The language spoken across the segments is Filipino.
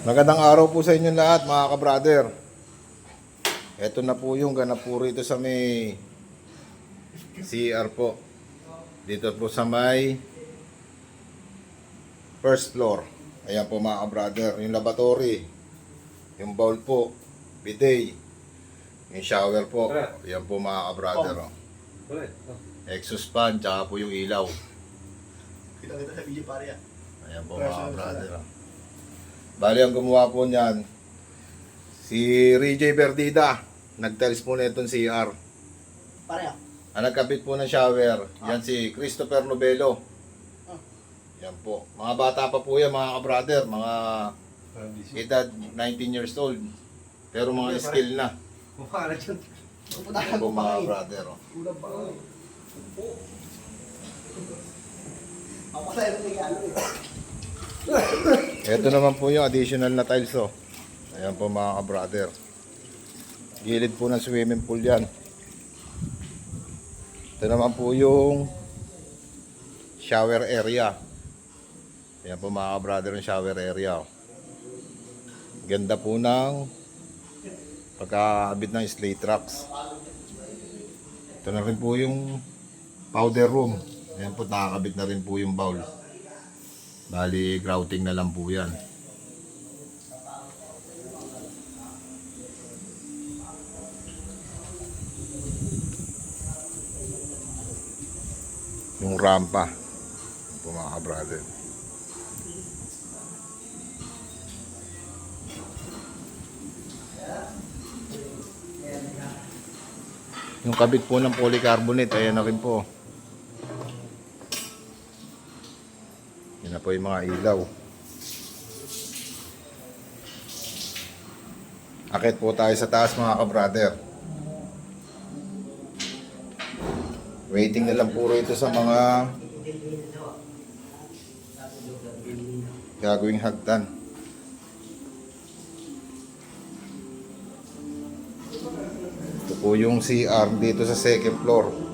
Magandang araw po sa inyo lahat mga ka-brother. Ito na po yung ganap po rito sa may CR po. Dito po sa may first floor. Ayan po mga ka-brother. Yung lavatory, yung bowl po, bidet, yung shower po. Ayan po mga ka-brother. Exhaust fan, tsaka po yung ilaw. Kita-kita sa video pare yan. Ayan po mga ka-brother. Bali ang gumawa po niyan si RJ Verdida. Nagtiles po na itong CR. Pare yan. Ang nagkabit po ng shower, yan si Christopher Novelo. Yan po. Mga bata pa po yan mga ka-brother, mga edad 19 years old. Pero mga skill na. Mukha na dyan. Yan po mga brother. Ulam pa ako. Ako tayo regalo eh. Ito naman po yung additional na tiles oh. Ayan po mga ka-brother. Gilid po ng swimming pool yan. Ito naman po yung shower area. Ayan po mga ka-brother yung shower area oh. Ganda po ng pagkakabit ng slate racks. Ito na rin po yung powder room. Ayan po nakakabit na rin po yung bowl. Bali, grouting na lang po yan. Yung rampa. Yan po mga ka-brother. Yung kabit po ng polycarbonate, ayan na rin po. Yan na po yung mga ilaw. Akit po tayo sa taas mga ka-brother. Waiting na lang po ito sa mga gagawing hagdan. Ito po yung CR dito sa second floor.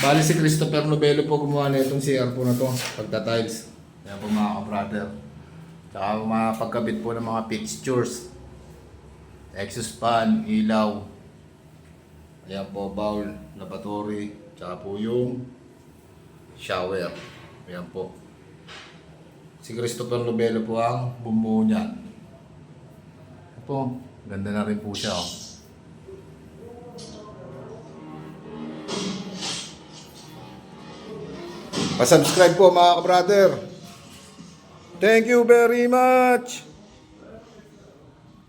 Bali si Christopher Novelo po gumawa na itong CR po na to, pagta-tiles. Kaya po mga ka-brother. Tsaka mga pagkabit po ng mga fixtures. Exhaust fan, ilaw. Ayan po, bowl, lavatory. Tsaka po yung shower. Ayan po. Si Christopher Novelo po ang bumuo niyan. Ayan po, ganda na rin po siya. Oh. Pa-subscribe po mga ka-brother. Thank you very much.